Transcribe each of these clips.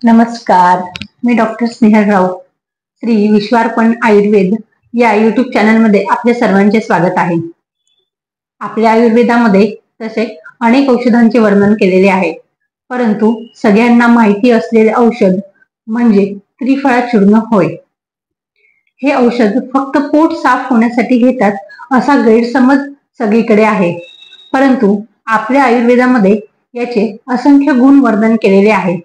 नमस्कार, मी डॉक्टर स्नेहल राऊत. श्री विश्वार्पण आयुर्वेद या युट्यूब चॅनलमध्ये आपल्या सर्वांचे स्वागत आहे. आपल्या आयुर्वेदामध्ये तसे अनेक औषधांचे वर्णन केलेले आहे, परंतु सगळ्यांना माहिती असलेले औषध म्हणजे त्रिफळा चूर्ण होय. हे औषध फक्त पोट साफ होण्यासाठी घेतात असा गैरसमज सगळीकडे आहे, परंतु आपल्या आयुर्वेदामध्ये याचे असंख्य गुण वर्णन केलेले आहे.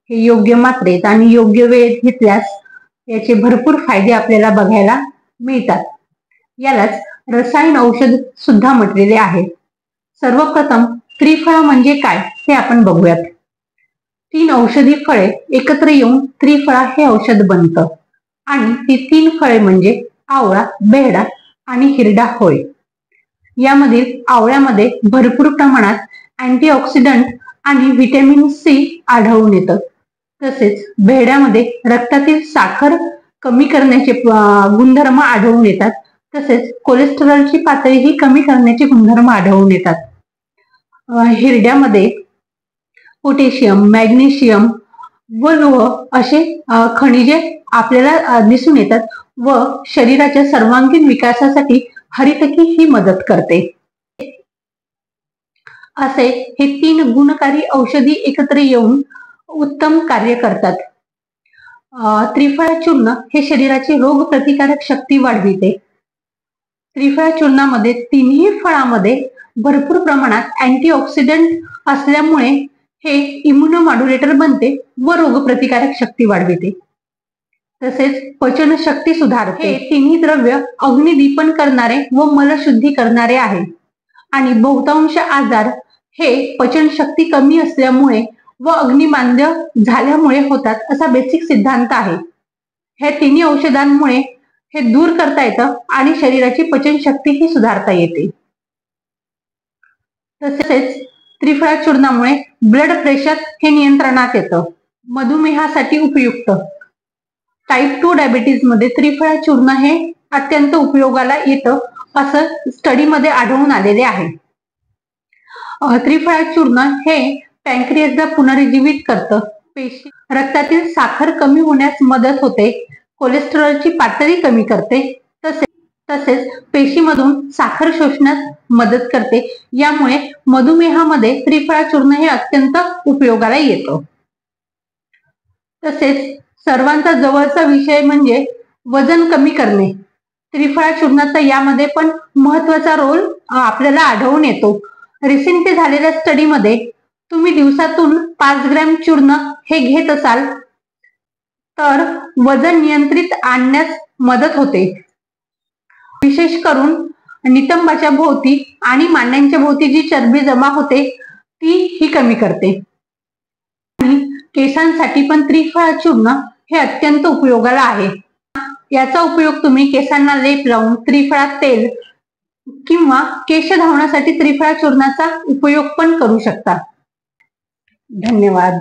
हे योग्य मात्रेत आणि योग्य वेळेत घेतल्यास याचे भरपूर फायदे आपल्याला बघायला मिळतात. यालाच रसायन औषध सुद्धा म्हटलेले आहे. सर्वप्रथम त्रिफळा म्हणजे काय ते आपण बघूयात. 3 औषधी फळे एकत्र येऊन त्रिफळा हे औषध बनतं आणि ती 3 फळे म्हणजे आवळा, बेहडा आणि हिरडा होय. यामधील आवळ्यामध्ये भरपूर प्रमाणात अँटीऑक्सिडंट आणि व्हिटॅमिन सी आढळून येतं. तसेच बेहड्यामध्ये रक्तातील साखर कमी करण्याचे गुणधर्म आढळून येतात. तसेच कोलेस्टेरॉलची पातळीही कमी करण्याचे गुणधर्म आढळून येतात. हिरड्यामध्ये पोटॅशियम, मॅग्नेशियम व लोह असे खनिजे आपल्याला दिसून येतात व शरीराच्या सर्वांगीण विकासासाठी हरितकी ही मदत करते. असे हे 3 गुणकारी औषधी एकत्र येऊन उत्तम कार्य करतात. त्रिफळा चूर्ण हे शरीराची रोग प्रतिकारक शक्ती वाढविते. त्रिफळा चूर्णामध्ये 3ही फळामध्ये भरपूर प्रमाणात अँटीऑक्सिडंट असल्यामुळे हे इम्युनोमॉड्युलेटर बनते व रोग प्रतिकारक शक्ती वाढविते. तसेच पचन शक्ती सुधारते. हे 3ही द्रव्य अग्निदीपन करणारे व मलशुद्धी करणारे आहे आणि बहुतांश आजार हे पचन शक्ती कमी असल्यामुळे व अग्निमांद्य झाल्यामुळे होतात असा बेसिक सिद्धांत आहे. ह्या 3 औषधांमुळे हे दूर करता येतं आणि शरीराची पचन शक्ती ही सुधारता येते. तसेच त्रिफळा चूर्णामुळे ब्लड प्रेशर हे नियंत्रणात येतं. मधुमेहासाठी उपयुक्त. टाईप 2 डायबिटीज मध्ये त्रिफळा चूर्ण हे अत्यंत उपयोगाला येतं असं स्टडीमध्ये आढळून आलेले आहे. त्रिफळा चूर्ण हे पॅन्क्रियासला पुनरुज्जीवित करतं. रक्तातील साखर कमी होण्यास मदत होते. कोलेस्टेरॉलची पातळी कमी करते. तसेच पेशीमधून साखर शोषण्यास मदत करते. यामुळे मधुमेहामध्ये त्रिफळा चूर्ण हे अत्यंत उपयोगाला येतं. तसेच सर्वांचा जवळचा विषय म्हणजे वजन कमी करणे. त्रिफळा चूर्णाचा यामध्ये पण महत्वाचा रोल आपल्याला आढळून येतो. रिसेंटली झालेल्या स्टडीमध्ये तुम्ही दिवसातून 5 ग्रॅम चूर्ण हे घेत असाल तर वजन नियंत्रित आणण्यास मदत होते. विशेष करून नितंबाच्या भोवती आणि मांड्यांच्या भोवती जी चरबी जमा होते ती ही कमी करते. आणि केसांसाठी पण त्रिफळा चूर्ण हे अत्यंत उपयोगाला आहे. याचा उपयोग तुम्ही केसांना लेप लावून त्रिफळा तेल किंवा केश धावण्यासाठी त्रिफळा चूर्णाचा उपयोग पण करू शकता. धन्यवाद.